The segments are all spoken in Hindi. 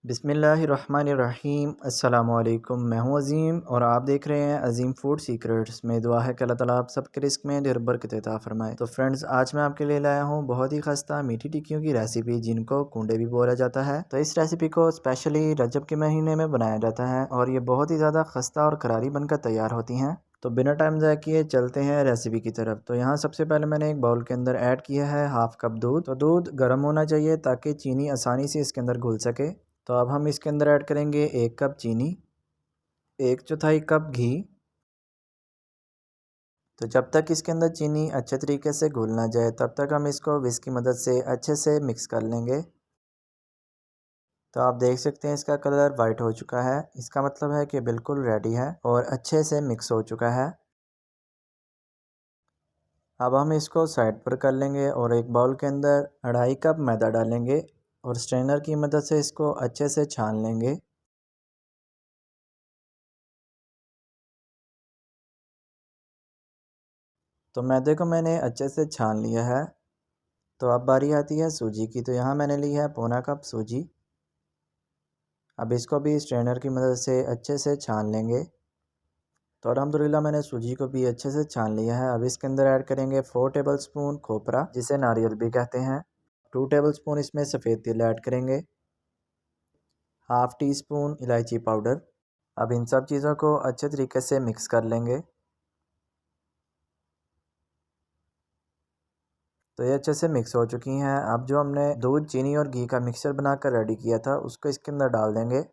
बिस्मिल्लाहिर्रहमानिर्रहीम अस्सलामुअलैकुम। मैं हूं अज़ीम और आप देख रहे हैं अज़ीम फूड सीक्रेट्स। में दुआ है कि अल्लाह ताला आप सबके रिस्क में ढेर बरकत अता फरमाए। तो फ्रेंड्स, आज मैं आपके लिए लाया हूं बहुत ही खस्ता मीठी टिक्कियों की रेसिपी, जिनको कुंडे भी बोला जाता है। तो इस रेसिपी को स्पेशली रजब के महीने में बनाया जाता है और ये बहुत ही ज़्यादा खस्ता और करारी बनकर तैयार होती हैं। तो बिना टाइम ज़ाया किए चलते हैं रेसिपी की तरफ। तो यहाँ सबसे पहले मैंने एक बाउल के अंदर ऐड किया है हाफ कप दूध। तो दूध गर्म होना चाहिए ताकि चीनी आसानी से इसके अंदर घुल सके। तो अब हम इसके अंदर ऐड करेंगे 1 कप चीनी, 1/4 कप घी। तो जब तक इसके अंदर चीनी अच्छे तरीके से घुल ना जाए तब तक हम इसको विस्क की मदद से अच्छे से मिक्स कर लेंगे। तो आप देख सकते हैं इसका कलर वाइट हो चुका है, इसका मतलब है कि बिल्कुल रेडी है और अच्छे से मिक्स हो चुका है। अब हम इसको साइड पर कर लेंगे और एक बाउल के अंदर 2.5 कप मैदा डालेंगे और स्ट्रेनर की मदद से इसको अच्छे से छान लेंगे। तो मैदे को मैंने अच्छे से छान लिया है। तो अब बारी आती है सूजी की। तो यहाँ मैंने ली है पौना कप सूजी। अब इसको भी स्ट्रेनर की मदद से अच्छे से छान लेंगे। तो अल्हम्दुलिल्लाह मैंने सूजी को भी अच्छे से छान लिया है। अब इसके अंदर ऐड करेंगे 4 टेबलस्पून खोपरा, जिसे नारियल भी कहते हैं। 2 टेबलस्पून इसमें सफ़ेद तिल ऐड करेंगे, हाफ़ टी स्पून इलायची पाउडर। अब इन सब चीज़ों को अच्छे तरीके से मिक्स कर लेंगे। तो ये अच्छे से मिक्स हो चुकी हैं। अब जो हमने दूध, चीनी और घी का मिक्सचर बनाकर रेडी किया था उसको इसके अंदर डाल देंगे।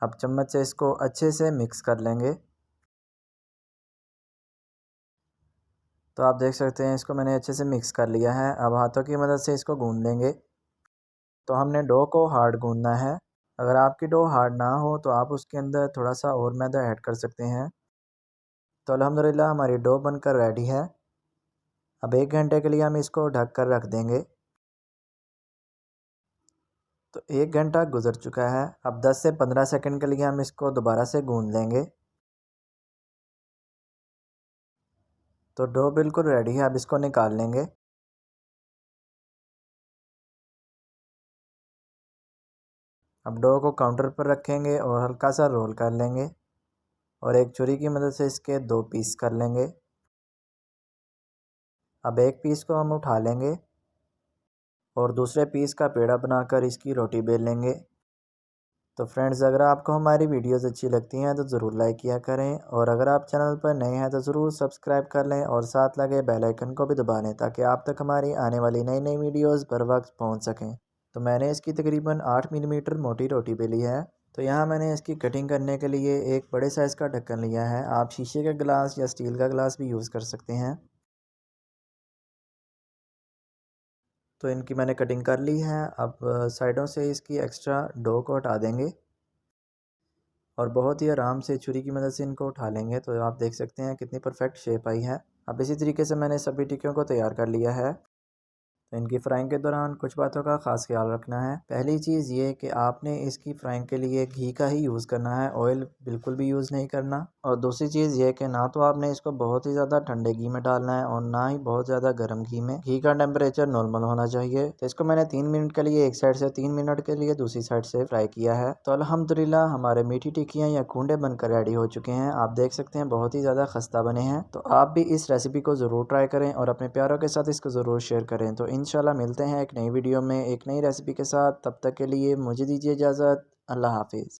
अब चम्मच से इसको अच्छे से मिक्स कर लेंगे। तो आप देख सकते हैं इसको मैंने अच्छे से मिक्स कर लिया है। अब हाथों की मदद से इसको गूंद लेंगे। तो हमने डो को हार्ड गूंदना है। अगर आपकी डो हार्ड ना हो तो आप उसके अंदर थोड़ा सा और मैदा ऐड कर सकते हैं। तो अल्हम्दुलिल्लाह हमारी डो बनकर रेडी है। अब 1 घंटे के लिए हम इसको ढक कर रख देंगे। तो 1 घंटा गुजर चुका है। अब 10 से 15 सेकंड के लिए हम इसको दोबारा से गूंद लेंगे। तो डो बिल्कुल रेडी है। अब इसको निकाल लेंगे। अब डो को काउंटर पर रखेंगे और हल्का सा रोल कर लेंगे और एक छुरी की मदद से इसके 2 पीस कर लेंगे। अब एक पीस को हम उठा लेंगे और दूसरे पीस का पेड़ा बनाकर इसकी रोटी बेल लेंगे। तो फ्रेंड्स, अगर आपको हमारी वीडियोस अच्छी लगती हैं तो ज़रूर लाइक किया करें और अगर आप चैनल पर नए हैं तो ज़रूर सब्सक्राइब कर लें और साथ लगे बेल आइकन को भी दबा लें ताकि आप तक हमारी आने वाली नई नई वीडियोस बर वक्त पहुँच सकें। तो मैंने इसकी तकरीबन 8 मिलीमीटर मोटी रोटी बेली है। तो यहाँ मैंने इसकी कटिंग करने के लिए एक बड़े साइज़ का ढक्कन लिया है। आप शीशे का गिलास या स्टील का गिलास भी यूज़ कर सकते हैं। तो इनकी मैंने कटिंग कर ली है। अब साइडों से इसकी एक्स्ट्रा डो को हटा देंगे और बहुत ही आराम से छुरी की मदद से इनको उठा लेंगे। तो आप देख सकते हैं कितनी परफेक्ट शेप आई है। अब इसी तरीके से मैंने सभी टिक्कियों को तैयार कर लिया है। तो इनकी फ़्राइंग के दौरान कुछ बातों का ख़ास ख्याल रखना है। पहली चीज़ ये कि आपने इसकी फ़्राइंग के लिए घी का ही यूज़ करना है, ऑयल बिल्कुल भी यूज़ नहीं करना। और दूसरी चीज़ ये कि ना तो आपने इसको बहुत ही ज़्यादा ठंडे घी में डालना है और ना ही बहुत ज़्यादा गर्म घी में। घी का टेम्परेचर नॉर्मल होना चाहिए। तो इसको मैंने 3 मिनट के लिए एक साइड से, 3 मिनट के लिए दूसरी साइड से फ्राई किया है। तो अल्हम्दुलिल्लाह हमारे मीठी टिक्कियाँ या खूंडे बनकर रेडी हो चुके हैं। आप देख सकते हैं बहुत ही ज़्यादा खस्ता बने हैं। तो आप भी इस रेसिपी को ज़रूर ट्राई करें और अपने प्यारों के साथ इसको ज़रूर शेयर करें। तो इंशाल्लाह मिलते हैं एक नई वीडियो में एक नई रेसिपी के साथ। तब तक के लिए मुझे दीजिए इजाज़त। अल्लाह हाफिज़।